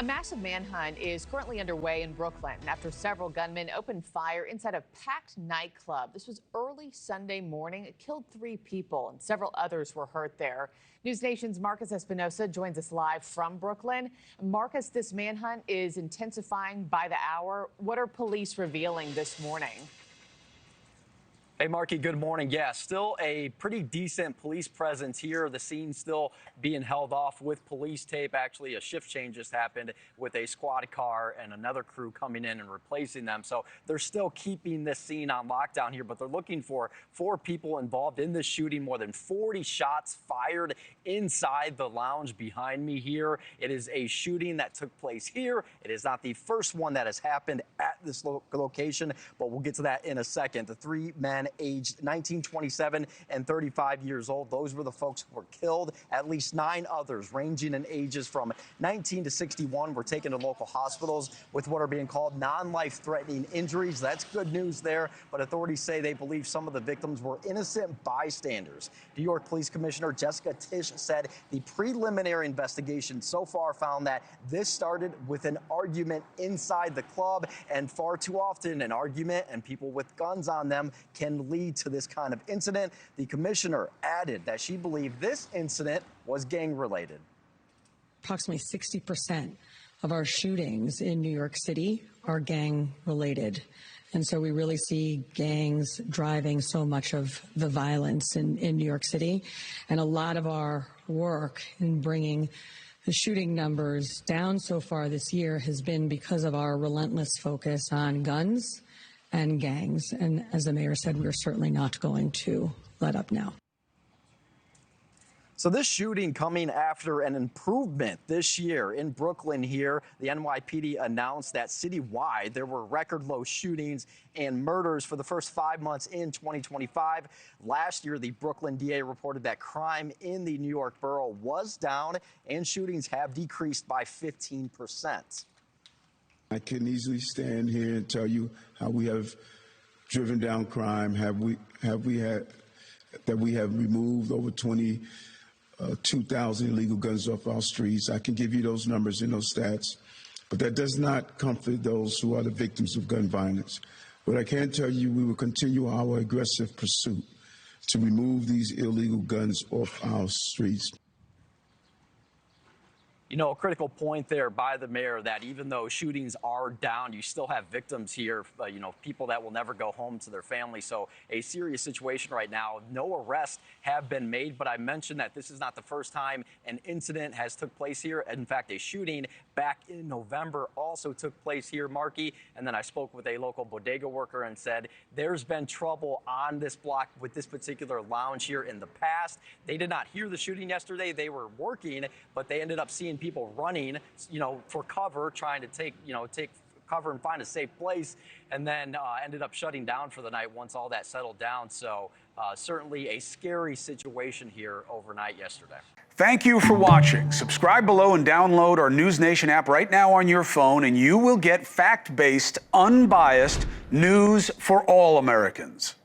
A massive manhunt is currently underway in Brooklyn after several gunmen opened fire inside a packed nightclub. This was early Sunday morning. It killed 3 people and several others were hurt there. NewsNation's Marcus Espinoza joins us live from Brooklyn. Marcus, this manhunt is intensifying by the hour. What are police revealing this morning? Hey, Markie, good morning. Yeah, still a pretty decent police presence here. The scene still being held off with police tape. Actually, a shift change just happened with a squad car and another crew coming in and replacing them. So they're still keeping this scene on lockdown here, but they're looking for 4 people involved in this shooting. More than 40 shots fired inside the lounge behind me here. It is a shooting that took place here. It is not the first one that has happened at this location, but we'll get to that in a second. The 3 men aged 19, 27, and 35 years old. Those were the folks who were killed. At least 9 others, ranging in ages from 19 to 61, were taken to local hospitals with what are being called non-life-threatening injuries. That's good news there, but authorities say they believe some of the victims were innocent bystanders. New York Police Commissioner Jessica Tisch said the preliminary investigation so far found that this started with an argument inside the club, and far too often an argument and people with guns on them can lead to this kind of incident. The commissioner added that she believed this incident was gang-related. Approximately 60% of our shootings in New York City are gang-related. And so we really see gangs driving so much of the violence in New York City. And a lot of our work in bringing the shooting numbers down so far this year has been because of our relentless focus on guns and gangs. And as the mayor said, we're certainly not going to let up now. So this shooting coming after an improvement this year in Brooklyn here. The NYPD announced that citywide there were record low shootings and murders for the first 5 months in 2025. Last year, the Brooklyn DA reported that crime in the New York borough was down and shootings have decreased by 15%. I can easily stand here and tell you how we have driven down crime. We have removed over 2,000 illegal guns off our streets. I can give you those numbers and those stats, but that does not comfort those who are the victims of gun violence. But I can tell you we will continue our aggressive pursuit to remove these illegal guns off our streets. You know, a critical point there by the mayor that even though shootings are down, you still have victims here, people that will never go home to their family. So a serious situation right now. No arrests have been made, but I mentioned that this is not the first time an incident has took place here. In fact, a shooting back in November also took place here, Markie. And then I spoke with a local bodega worker and said there's been trouble on this block with this particular lounge here in the past. They did not hear the shooting yesterday. They were working, but they ended up seeing people running, for cover, trying to take cover and find a safe place, and then ended up shutting down for the night once all that settled down. So certainly a scary situation here overnight yesterday. Thank you for watching. Subscribe below and download our NewsNation app right now on your phone, and you will get fact-based, unbiased news for all Americans.